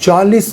40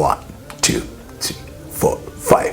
1 2 3 4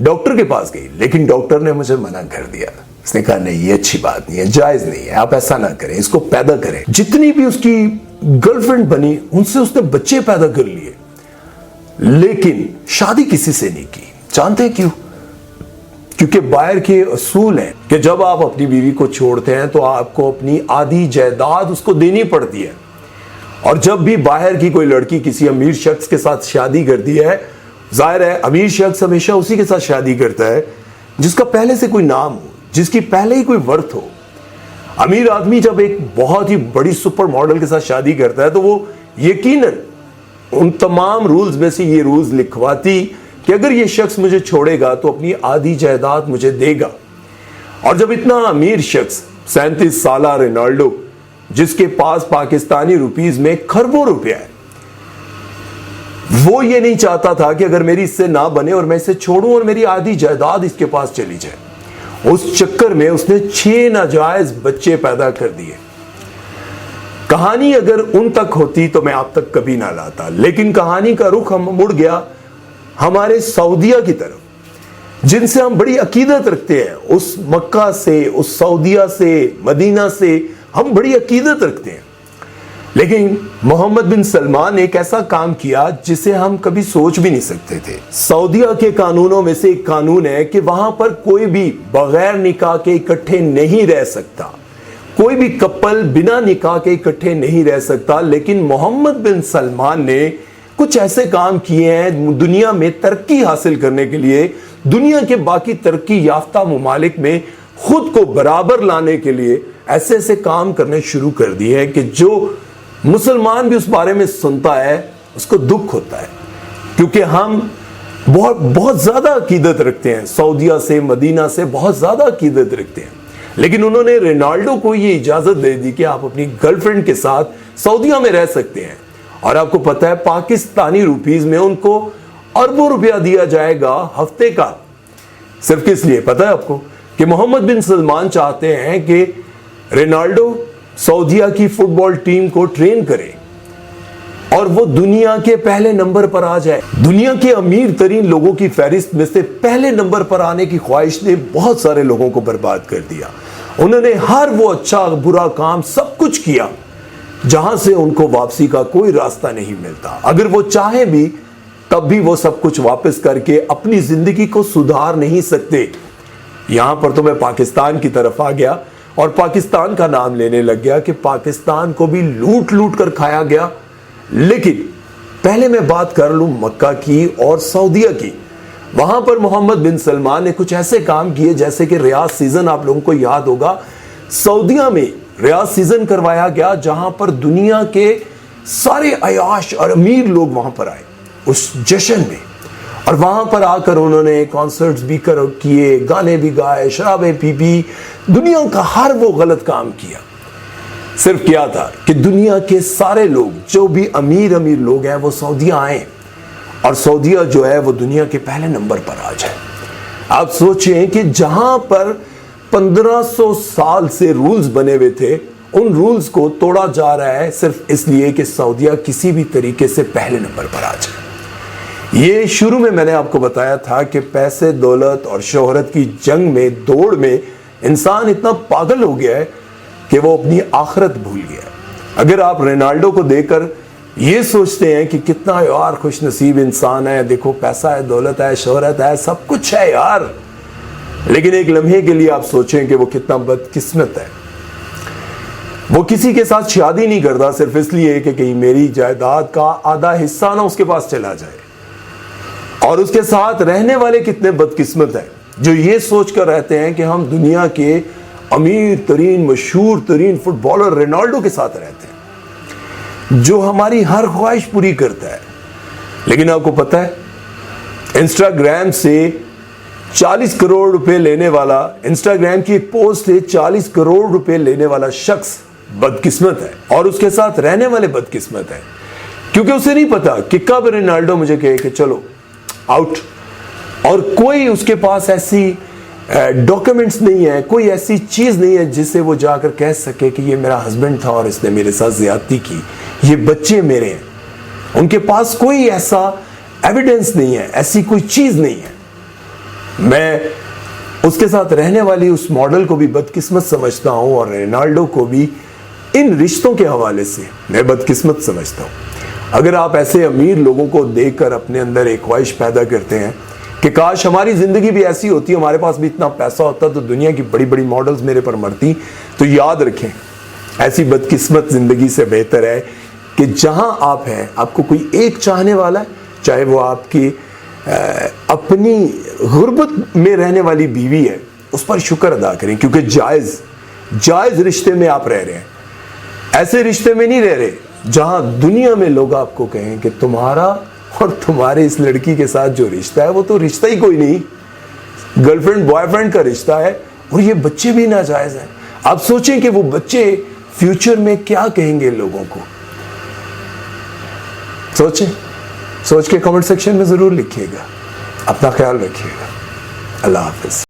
doctor کے پاس گئی لیکن ڈاکٹر نے مجھے منع کر دیا. اس نے کہا نہیں یہ اچھی بات نہیں ہے, جائز نہیں ہے, آپ ایسا نہ کریں, اس کو پیدا کریں. جتنی بھی اس کی گرل فرینڈ بنی ان سے اس نے بچے پیدا کر لیے لیکن شادی کسی سے نہیں کی. جانتے ہیں کیوں؟ کیونکہ باہر کے اصول ہیں کہ جب آپ اپنی بیوی کو چھوڑتے ہیں تو آپ کو اپنی آدھی جائیداد اس کو دینی پڑتی ہے. اور جب بھی باہر کی کوئی لڑکی کسی امیر شخص کے ساتھ شادی کرتی ہے, ظاہر ہے امیر شخص ہمیشہ اسی کے ساتھ شادی کرتا ہے جس کا پہلے سے کوئی نام ہو, جس کی پہلے ہی کوئی ورتھ ہو. امیر آدمی جب ایک بہت ہی بڑی سپر ماڈل کے ساتھ شادی کرتا ہے تو وہ یقیناً ان تمام رولز میں سے یہ رولز لکھواتی کہ اگر یہ شخص مجھے چھوڑے گا تو اپنی آدھی جائیداد مجھے دے گا. اور جب اتنا امیر شخص 37 سالہ رونالڈو جس کے پاس پاکستانی روپیز میں کھربوں روپیہ ہے, وہ یہ نہیں چاہتا تھا کہ اگر میری اس سے نہ بنے اور میں اسے چھوڑوں اور میری آدھی جائیداد اس کے پاس چلی جائے, اس چکر میں اس نے 6 ناجائز بچے پیدا کر دیے. کہانی اگر ان تک ہوتی تو میں آپ تک کبھی نہ لاتا, لیکن کہانی کا رخ ہم مڑ گیا ہمارے سعودیہ کی طرف جن سے ہم بڑی عقیدت رکھتے ہیں. اس مکہ سے, اس سعودیہ سے, مدینہ سے ہم بڑی عقیدت رکھتے ہیں. لیکن محمد بن سلمان نے ایک ایسا کام کیا جسے ہم کبھی سوچ بھی نہیں سکتے تھے. سعودیہ کے قانونوں میں سے ایک قانون ہے کہ وہاں پر کوئی بھی بغیر نکاح کے اکٹھے نہیں رہ سکتا, کوئی بھی کپل بنا نکاح کے اکٹھے نہیں رہ سکتا. لیکن محمد بن سلمان نے کچھ ایسے کام کیے ہیں دنیا میں ترقی حاصل کرنے کے لیے, دنیا کے باقی ترقی یافتہ ممالک میں خود کو برابر لانے کے لیے ایسے ایسے کام کرنے شروع کر دیے ہیں کہ جو مسلمان بھی اس بارے میں سنتا ہے اس کو دکھ ہوتا ہے. کیونکہ ہم بہت زیادہ عقیدت رکھتے ہیں, سعودیہ سے, مدینہ سے بہت زیادہ عقیدت رکھتے ہیں. لیکن انہوں نے رونالڈو کو یہ اجازت دے دی کہ آپ اپنی گرل فرینڈ کے ساتھ سعودیہ میں رہ سکتے ہیں. اور آپ کو پتا ہے پاکستانی روپیز میں ان کو اربوں روپیہ دیا جائے گا ہفتے کا. صرف کس لیے پتا ہے آپ کو؟ کہ محمد بن سلمان چاہتے ہیں کہ رونالڈو سعودیہ کی فٹ بال ٹیم کو ٹرین کرے اور وہ دنیا کے پہلے نمبر پر آ جائے. دنیا کے امیر ترین لوگوں کی فہرست میں سے پہلے نمبر پر آنے کی خواہش نے بہت سارے لوگوں کو برباد کر دیا. انہوں نے ہر وہ اچھا برا کام سب کچھ کیا جہاں سے ان کو واپسی کا کوئی راستہ نہیں ملتا. اگر وہ چاہیں بھی تب بھی وہ سب کچھ واپس کر کے اپنی زندگی کو سدھار نہیں سکتے. یہاں پر تو میں پاکستان کی طرف آ گیا اور پاکستان کا نام لینے لگ گیا کہ پاکستان کو بھی لوٹ لوٹ کر کھایا گیا. لیکن پہلے میں بات کر لوں مکہ کی اور سعودیہ کی. وہاں پر محمد بن سلمان نے کچھ ایسے کام کیے جیسے کہ ریاض سیزن, آپ لوگوں کو یاد ہوگا سعودیہ میں ریاض سیزن کروایا گیا جہاں پر دنیا کے سارے عیاش اور امیر لوگ وہاں پر آئے اس جشن میں. اور وہاں پر آ کر انہوں نے کانسرٹس بھی کیے, گانے بھی گائے, شرابیں پی, دنیا کا ہر وہ غلط کام کیا. صرف کیا تھا کہ دنیا کے سارے لوگ جو بھی امیر لوگ ہیں وہ سعودیہ آئیں اور سعودیہ جو ہے وہ دنیا کے پہلے نمبر پر آ جائے. آپ سوچیں کہ جہاں پر 1500 سال سے رولز بنے ہوئے تھے ان رولز کو توڑا جا رہا ہے صرف اس لیے کہ سعودیہ کسی بھی طریقے سے پہلے نمبر پر آ جائے. یہ شروع میں نے آپ کو بتایا تھا کہ پیسے, دولت اور شہرت کی جنگ میں, دوڑ میں انسان اتنا پاگل ہو گیا ہے کہ وہ اپنی آخرت بھول گیا ہے. اگر آپ رونالڈو کو دیکھ کر یہ سوچتے ہیں کہ کتنا یار خوش نصیب انسان ہے, دیکھو پیسہ ہے, دولت ہے, شہرت ہے, سب کچھ ہے یار, لیکن ایک لمحے کے لیے آپ سوچیں کہ وہ کتنا بدقسمت ہے. وہ کسی کے ساتھ شادی نہیں کرتا صرف اس لیے کہ کہیں میری جائیداد کا آدھا حصہ نہ اس کے پاس چلا جائے. اور اس کے ساتھ رہنے والے کتنے بدقسمت ہیں جو یہ سوچ کر رہتے ہیں کہ ہم دنیا کے امیر ترین, مشہور ترین فٹ بالر رونالڈو کے ساتھ رہتے ہیں جو ہماری ہر خواہش پوری کرتا ہے. لیکن آپ کو پتا ہے انسٹاگرام سے 40 کروڑ روپے لینے والا, انسٹاگرام کی ایک پوسٹ سے 40 کروڑ روپے لینے والا شخص بدقسمت ہے اور اس کے ساتھ رہنے والے بدقسمت ہیں کیونکہ اسے نہیں پتا کہ کب رونالڈو مجھے کہے کہ چلو آؤٹ, اور کوئی اس کے پاس ایسی ڈاکیومنٹس نہیں ہے, کوئی ایسی چیز نہیں ہے جس سے وہ جا کر کہہ سکے کہ یہ میرا ہسبینڈ تھا اور اس نے میرے ساتھ زیادتی کی, یہ بچے میرے ہیں. ان کے پاس کوئی ایسا ایویڈنس نہیں ہے, ایسی کوئی چیز نہیں ہے. میں اس کے ساتھ رہنے والی اس ماڈل کو بھی بدقسمت سمجھتا ہوں اور رونالڈو کو بھی ان رشتوں کے حوالے سے میں بدقسمت سمجھتا ہوں۔ اگر آپ ایسے امیر لوگوں کو دیکھ کر اپنے اندر ایک خواہش پیدا کرتے ہیں کہ کاش ہماری زندگی بھی ایسی ہوتی، ہمارے پاس بھی اتنا پیسہ ہوتا تو دنیا کی بڑی بڑی ماڈلز میرے پر مرتی، تو یاد رکھیں ایسی بدقسمت زندگی سے بہتر ہے کہ جہاں آپ ہیں آپ کو کوئی ایک چاہنے والا ہے، چاہے وہ آپ کی اپنی غربت میں رہنے والی بیوی ہے، اس پر شکر ادا کریں، کیونکہ جائز رشتے میں آپ رہ رہے ہیں، ایسے رشتے میں نہیں رہ رہے جہاں دنیا میں لوگ آپ کو کہیں کہ تمہارا اور تمہارے اس لڑکی کے ساتھ جو رشتہ ہے وہ تو رشتہ ہی کوئی نہیں، گرل فرینڈ بوائے فرینڈ کا رشتہ ہے، اور یہ بچے بھی ناجائز ہیں۔ آپ سوچیں کہ وہ بچے فیوچر میں کیا کہیں گے لوگوں کو، سوچ کے کمنٹ سیکشن میں ضرور لکھیے گا۔ اپنا خیال رکھیے گا۔ اللہ حافظ۔